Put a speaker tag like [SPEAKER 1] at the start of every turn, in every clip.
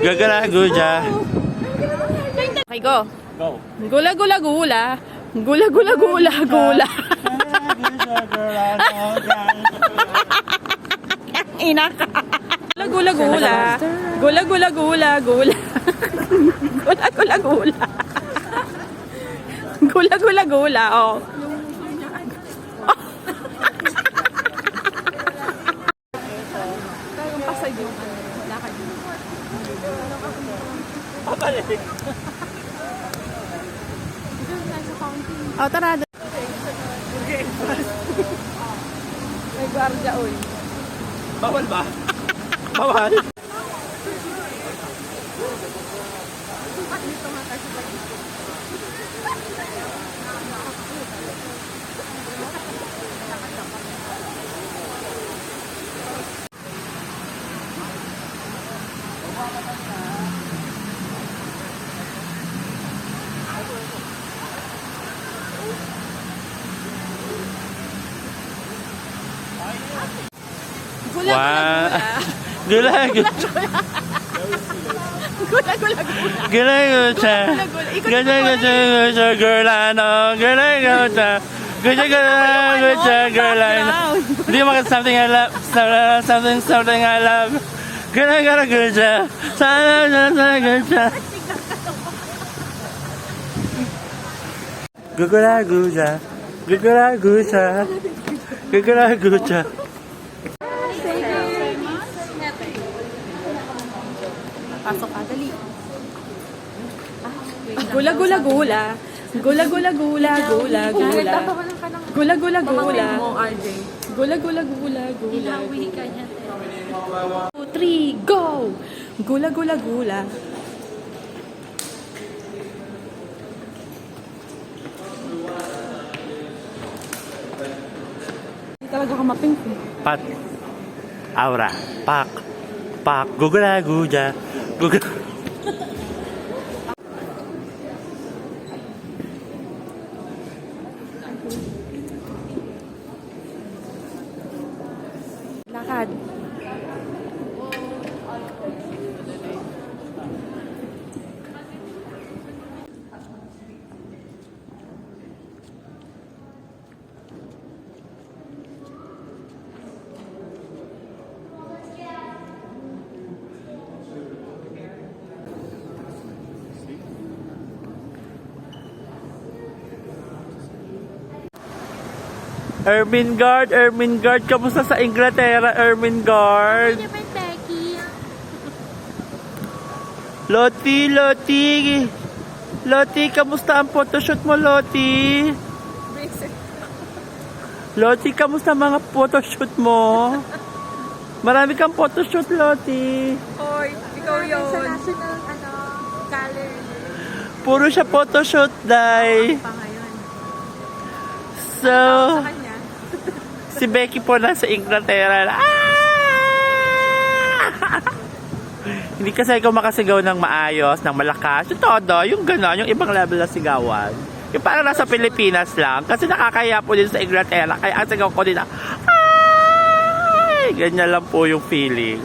[SPEAKER 1] Gagalaguja.
[SPEAKER 2] Okay, go.
[SPEAKER 1] Go.
[SPEAKER 2] Gula gula gula. Gula gula gula gula. Ina ka. Gula gula gula. Gula gula gula gula. Gula gula gula. Gula gula gula. Oh. Oh, tara. May gwardiya, oy.
[SPEAKER 1] Bawal ba? Bawal?
[SPEAKER 2] Gula gula gula. Gula gula gula.
[SPEAKER 1] Galaguja. Galaguja, girl, I know. Galaguja. Galaguja, girl, I know. Do you want something I love? Something I love. Galaguja. Galaguja. Galaguja. Galaguja. Galaguja.
[SPEAKER 2] Pasok ka, dali. Gula gula gula. Gula gula gula gula gula. Gula gula gula. Gula gula gula gula. 2, 3, go! Gula gula gula. Hindi talaga ka mapink.
[SPEAKER 1] Pat. Aura. Pak. Pak. Gugulaguja. Gugul.
[SPEAKER 2] Lakad.
[SPEAKER 1] Ermingard, kamusta sa Inglaterra, Ermingard? Lottie, kamusta ang photoshoot mo, Lottie? Lottie, kamusta mga photoshoot mo? Marami kang photoshoot, Lottie.
[SPEAKER 2] Hoy, ikaw yun.
[SPEAKER 3] Sa national, gallery.
[SPEAKER 1] Puro siya photoshoot, Day.
[SPEAKER 3] Pa ngayon.
[SPEAKER 1] So,
[SPEAKER 3] Sa kanya.
[SPEAKER 1] si Becky po nasa Inglaterra. Hindi kasi ikaw makasigaw ng maayos, ng malakas. Yung todo, yung gano'n, yung ibang level na sigawan. Yung parang nasa Pilipinas lang. Kasi nakakaya po din sa Inglaterra. Kaya ang sigaw ko din na, ay! Ganyan lang po yung feeling.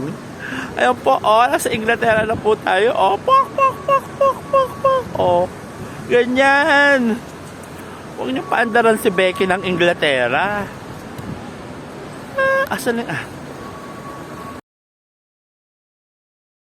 [SPEAKER 1] Ayun po, nasa Inglaterra na po tayo. Pok, pok, pok, pok, pok, pok. Ganyan. Huwag niyo paandaran si Becky ng Inglaterra. Asan na?